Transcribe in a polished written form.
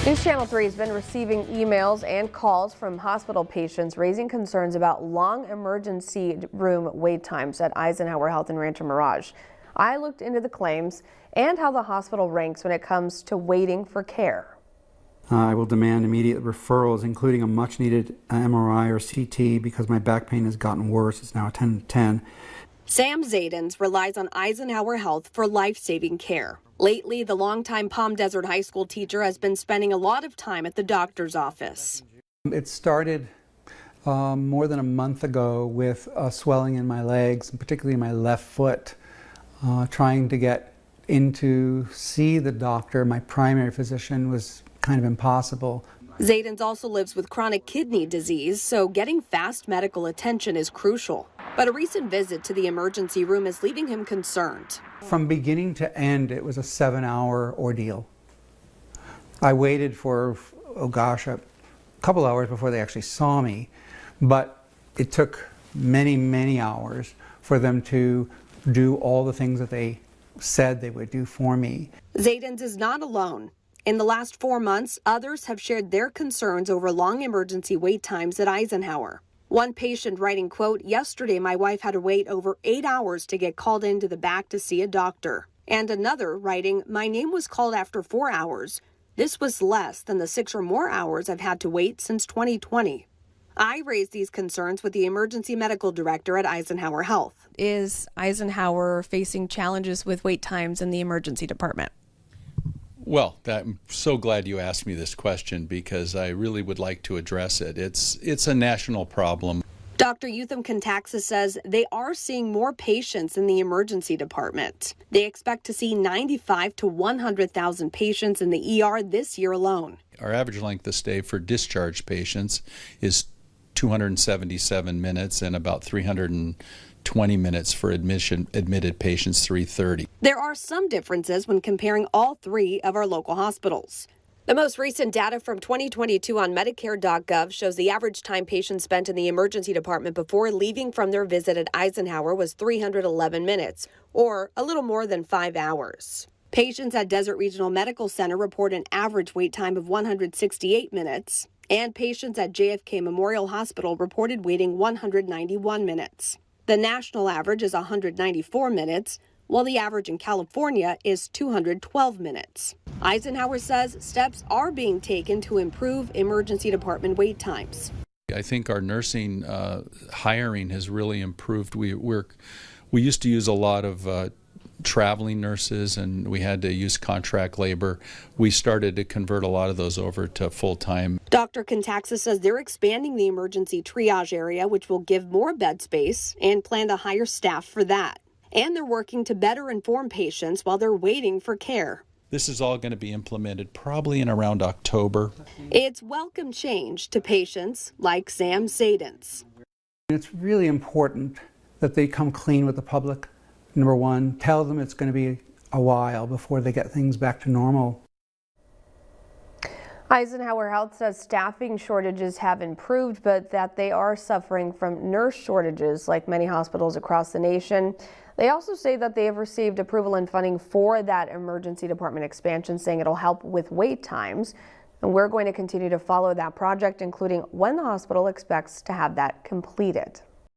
News Channel 3 has been receiving emails and calls from hospital patients raising concerns about long emergency room wait times at Eisenhower Health in Rancho Mirage. I looked into the claims and how the hospital ranks when it comes to waiting for care. I will demand immediate referrals, including a much-needed MRI or CT because my back pain has gotten worse. It's now a 10/10. Sam Zadens relies on Eisenhower Health for life-saving care. Lately, the longtime Palm Desert High School teacher has been spending a lot of time at the doctor's office. It started more than a month ago with swelling in my legs, and particularly my left foot, trying to get in to see the doctor. My primary physician was kind of impossible. Zadens also lives with chronic kidney disease, so getting fast medical attention is crucial. But a recent visit to the emergency room is leaving him concerned. From beginning to end, it was a 7-hour ordeal. I waited for, a couple hours before they actually saw me, but it took many, many hours for them to do all the things that they said they would do for me. Zadens is not alone. In the last 4 months, others have shared their concerns over long emergency wait times at Eisenhower. One patient writing, quote, "Yesterday my wife had to wait over 8 hours to get called into the back to see a doctor." And another writing, "My name was called after 4 hours. This was less than the 6 or more hours I've had to wait since 2020. I raised these concerns with the emergency medical director at Eisenhower Health. Is Eisenhower facing challenges with wait times in the emergency department? Well, I'm so glad you asked me this question because I really would like to address it. It's a national problem. Dr. Eutham Contaxa says they are seeing more patients in the emergency department. They expect to see 95 to 100,000 patients in the ER this year alone. Our average length of stay for discharged patients is 277 minutes and about 320 minutes for admitted patients, 330. There are some differences when comparing all three of our local hospitals. The most recent data from 2022 on Medicare.gov shows the average time patients spent in the emergency department before leaving from their visit at Eisenhower was 311 minutes, or a little more than 5 hours. Patients at Desert Regional Medical Center report an average wait time of 168 minutes, and patients at JFK Memorial Hospital reported waiting 191 minutes. The national average is 194 minutes, while the average in California is 212 minutes. Eisenhower says steps are being taken to improve emergency department wait times. I think our nursing hiring has really improved. We used to use a lot of traveling nurses, and we had to use contract labor. We started to convert a lot of those over to full-time. Dr. Contaxa says they're expanding the emergency triage area, which will give more bed space, and plan to hire staff for that. And they're working to better inform patients while they're waiting for care. This is all going to be implemented probably in around October. It's welcome change to patients like Sam Zadens. It's really important that they come clean with the public. Number one, tell them it's going to be a while before they get things back to normal. Eisenhower Health says staffing shortages have improved, but that they are suffering from nurse shortages like many hospitals across the nation. They also say that they have received approval and funding for that emergency department expansion, saying it'll help with wait times. And we're going to continue to follow that project, including when the hospital expects to have that completed.